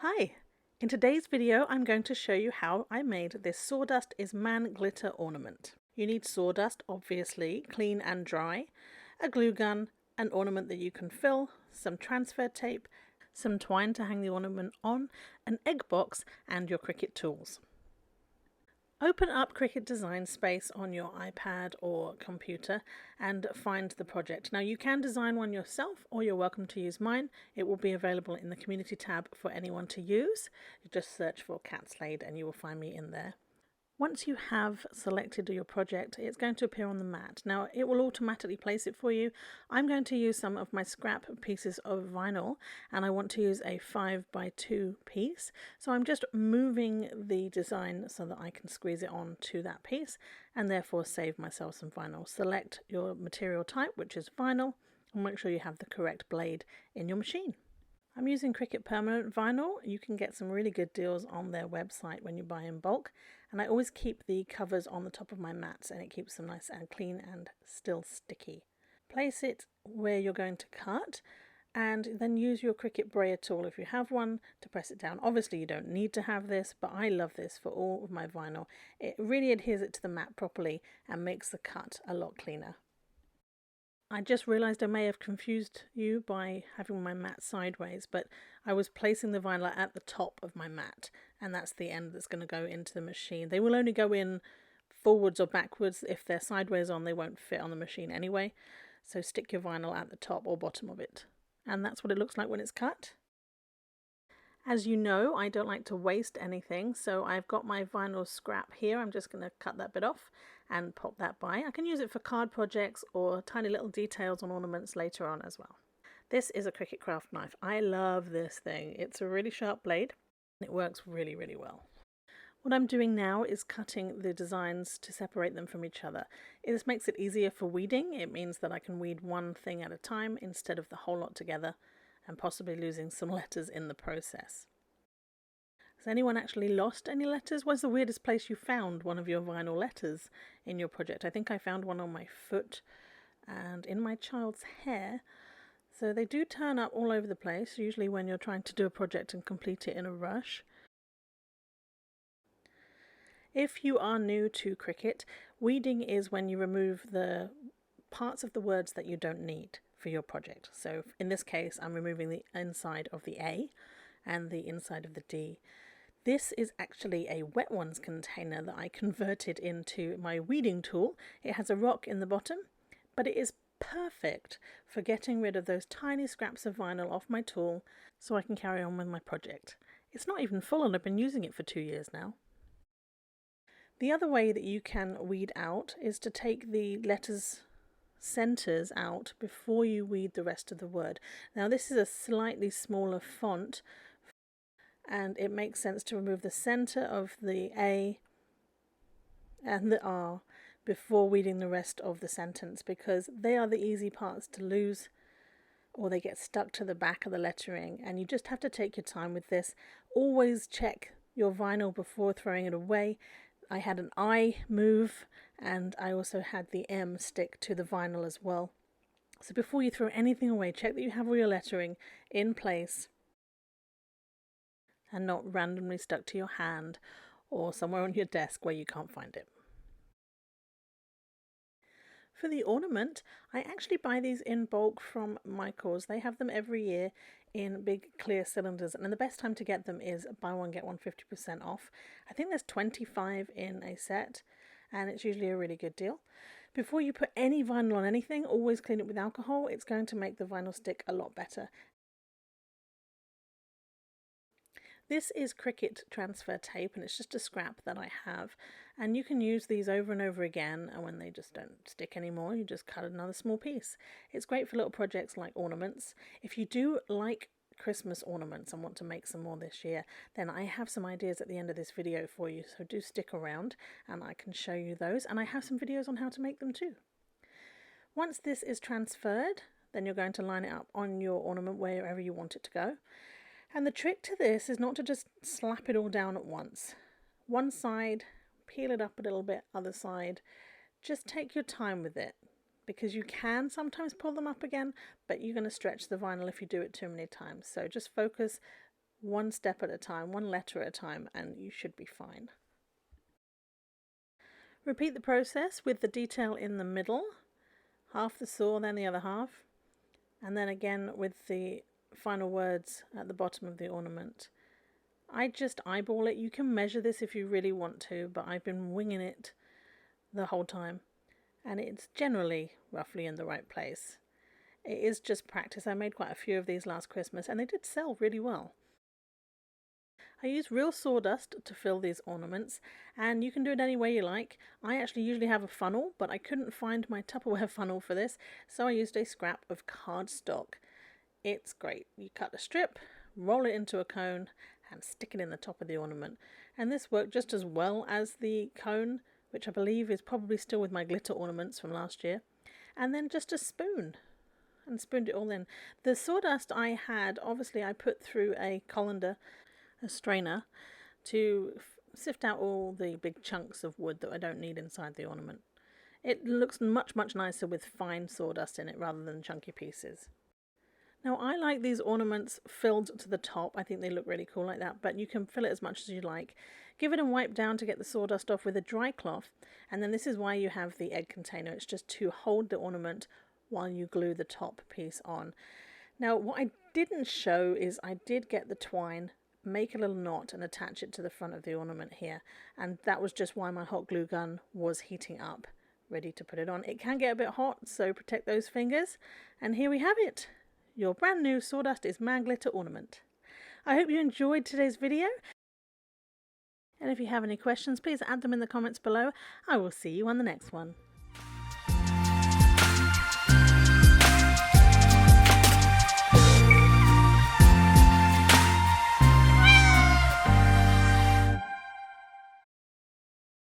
Hi! In today's video I'm going to show you how I made this Sawdust is Man glitter ornament. You need sawdust, obviously, clean and dry, a glue gun, an ornament that you can fill, some transfer tape, some twine to hang the ornament on, an egg box and your Cricut tools. Open up Cricut Design Space on your iPad or computer and find the project. Now you can design one yourself or you're welcome to use mine. It will be available in the community tab for anyone to use. You just search for Cat Slade and you will find me in there. Once you have selected your project, it's going to appear on the mat. Now it will automatically place it for you. I'm going to use some of my scrap pieces of vinyl and I want to use a 5x2 piece. So I'm just moving the design so that I can squeeze it on to that piece and therefore save myself some vinyl. Select your material type, which is vinyl, and make sure you have the correct blade in your machine. I'm using Cricut permanent vinyl. You can get some really good deals on their website when you buy in bulk, and I always keep the covers on the top of my mats and it keeps them nice and clean and still sticky. Place it where you're going to cut and then use your Cricut brayer tool if you have one to press it down. Obviously you don't need to have this, but I love this for all of my vinyl. It really adheres it to the mat properly and makes the cut a lot cleaner. I just realised I may have confused you by having my mat sideways, but I was placing the vinyl at the top of my mat, and that's the end that's going to go into the machine. They will only go in forwards or backwards. If they're sideways on, they won't fit on the machine anyway. So stick your vinyl at the top or bottom of it. And that's what it looks like when it's cut. As you know, I don't like to waste anything, so I've got my vinyl scrap here. I'm just going to cut that bit off and pop that by. I can use it for card projects or tiny little details on ornaments later on as well. This is a Cricut craft knife. I love this thing. It's a really sharp blade and it works really, really well. What I'm doing now is cutting the designs to separate them from each other. This makes it easier for weeding. It means that I can weed one thing at a time instead of the whole lot together, and possibly losing some letters in the process. Has anyone actually lost any letters? What's the weirdest place you found one of your vinyl letters in your project? I think I found one on my foot and in my child's hair. So they do turn up all over the place, usually when you're trying to do a project and complete it in a rush. If you are new to Cricut, weeding is when you remove the parts of the words that you don't need for your project. So in this case, I'm removing the inside of the A and the inside of the D. This is actually a wet ones container that I converted into my weeding tool. It has a rock in the bottom, but it is perfect for getting rid of those tiny scraps of vinyl off my tool so I can carry on with my project. It's not even full and I've been using it for 2 years now. The other way that you can weed out is to take the letters centers out before you weed the rest of the word. Now this is a slightly smaller font and it makes sense to remove the center of the A and the R before weeding the rest of the sentence, because they are the easy parts to lose or they get stuck to the back of the lettering, and you just have to take your time with this. Always check your vinyl before throwing it away. I had an I move and I also had the M stick to the vinyl as well. So before you throw anything away, check that you have all your lettering in place and not randomly stuck to your hand or somewhere on your desk where you can't find it. For the ornament, I actually buy these in bulk from Michaels. They have them every year in big clear cylinders, and the best time to get them is buy one get one 50% off. I think there's 25 in a set and it's usually a really good deal. Before you put any vinyl on anything, always clean it with alcohol. It's going to make the vinyl stick a lot better. This is Cricut transfer tape and it's just a scrap that I have, and you can use these over and over again, and when they just don't stick anymore you just cut another small piece. It's great for little projects like ornaments. If you do like Christmas ornaments and want to make some more this year, then I have some ideas at the end of this video for you, so do stick around and I can show you those, and I have some videos on how to make them too. Once this is transferred, then you're going to line it up on your ornament wherever you want it to go. And the trick to this is not to just slap it all down at once. One side, peel it up a little bit, other side. Just take your time with it, because you can sometimes pull them up again, but you're going to stretch the vinyl if you do it too many times. So just focus one step at a time, one letter at a time, and you should be fine. Repeat the process with the detail in the middle, half the saw, then the other half, and then again with the final words at the bottom of the ornament. I just eyeball it. You can measure this if you really want to, but I've been winging it the whole time, and it's generally roughly in the right place. It is just practice. I made quite a few of these last Christmas, and they did sell really well. I use real sawdust to fill these ornaments, and you can do it any way you like. I actually usually have a funnel, but I couldn't find my Tupperware funnel for this, so I used a scrap of cardstock. It's great. You cut a strip, roll it into a cone, and stick it in the top of the ornament. And this worked just as well as the cone, which I believe is probably still with my glitter ornaments from last year. And then just a spoon, and spooned it all in. The sawdust I had, obviously I put through a colander, a strainer, to sift out all the big chunks of wood that I don't need inside the ornament. It looks much nicer with fine sawdust in it rather than chunky pieces. Now I like these ornaments filled to the top. I think they look really cool like that, but you can fill it as much as you like. Give it a wipe down to get the sawdust off with a dry cloth, and then this is why you have the egg container. It's just to hold the ornament while you glue the top piece on. Now what I didn't show is I did get the twine, make a little knot and attach it to the front of the ornament here, and that was just why my hot glue gun was heating up, ready to put it on. It can get a bit hot, so protect those fingers, and here we have it, your brand new Sawdust is Man Glitter ornament. I hope you enjoyed today's video, and if you have any questions, please add them in the comments below. I will see you on the next one.